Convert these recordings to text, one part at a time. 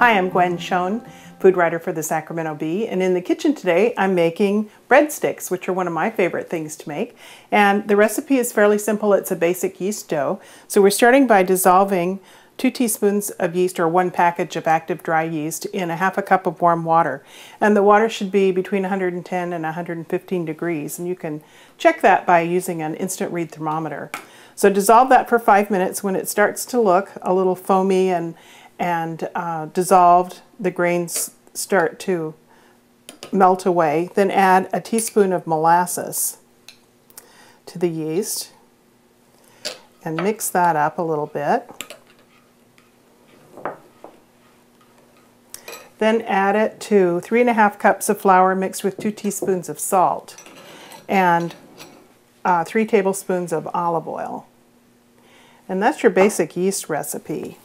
Hi, I'm Gwen Schoen, food writer for the Sacramento Bee, and in the kitchen today I'm making breadsticks, which are one of my favorite things to make. And the recipe is fairly simple. It's a basic yeast dough. So we're starting by dissolving 2 teaspoons of yeast, or 1 package of active dry yeast, in a half a cup of warm water. And the water should be between 110 and 115 degrees, and you can check that by using an instant read thermometer. So dissolve that for 5 minutes. When it starts to look a little foamy and dissolved, the grains start to melt away, then add a teaspoon of molasses to the yeast and mix that up a little bit. Then add it to 3½ cups of flour mixed with 2 teaspoons of salt and 3 tablespoons of olive oil. And that's your basic yeast recipe.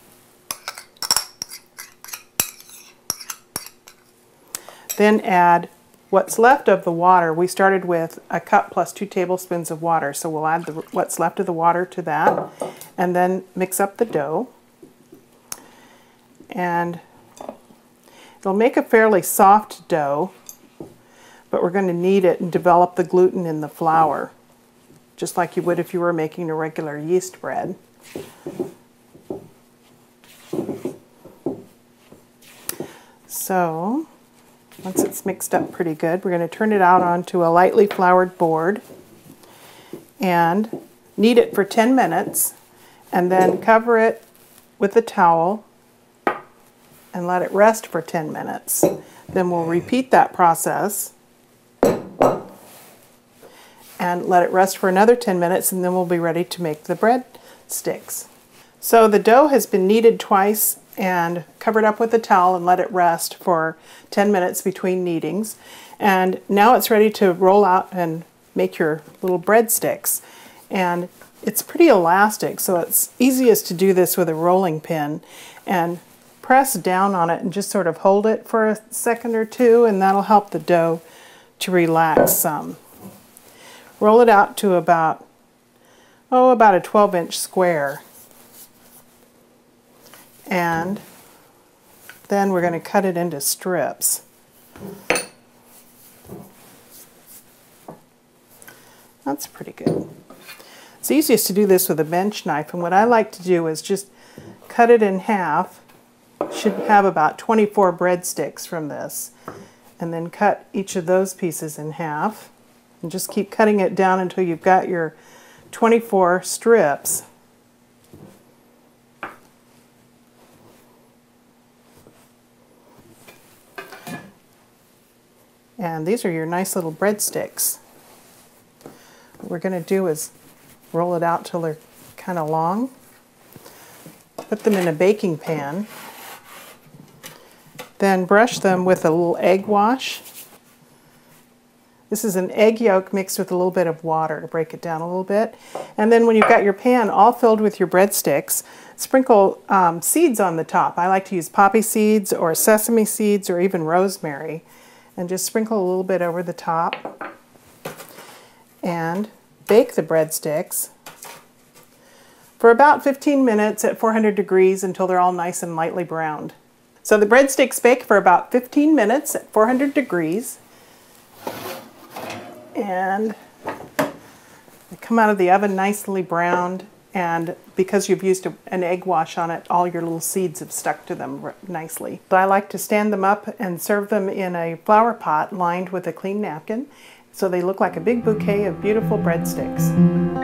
Then add what's left of the water. We started with a cup plus 2 tablespoons of water, so we'll add what's left of the water to that, and then mix up the dough. And it'll make a fairly soft dough, but we're going to knead it and develop the gluten in the flour, just like you would if you were making a regular yeast bread. So once it's mixed up pretty good, we're going to turn it out onto a lightly floured board and knead it for 10 minutes, and then cover it with a towel and let it rest for 10 minutes. Then we'll repeat that process and let it rest for another 10 minutes, and then we'll be ready to make the bread sticks. So the dough has been kneaded twice and covered up with a towel and let it rest for 10 minutes between kneadings. And now it's ready to roll out and make your little breadsticks. And it's pretty elastic, so it's easiest to do this with a rolling pin. And press down on it and just sort of hold it for a second or two, and that'll help the dough to relax some. Roll it out to about a 12-inch square. And then we're going to cut it into strips. That's pretty good. It's easiest to do this with a bench knife, and what I like to do is just cut it in half. Should have about 24 breadsticks from this, and then cut each of those pieces in half, and just keep cutting it down until you've got your 24 strips. And these are your nice little breadsticks. What we're going to do is roll it out till they're kind of long. Put them in a baking pan. Then brush them with a little egg wash. This is an egg yolk mixed with a little bit of water to break it down a little bit. And then when you've got your pan all filled with your breadsticks, sprinkle seeds on the top. I like to use poppy seeds or sesame seeds or even rosemary. And just sprinkle a little bit over the top. And bake the breadsticks for about 15 minutes at 400 degrees until they're all nice and lightly browned. So the breadsticks bake for about 15 minutes at 400 degrees. And they come out of the oven nicely browned, and because you've used an egg wash on it, all your little seeds have stuck to them nicely. So I like to stand them up and serve them in a flower pot lined with a clean napkin, so they look like a big bouquet of beautiful breadsticks.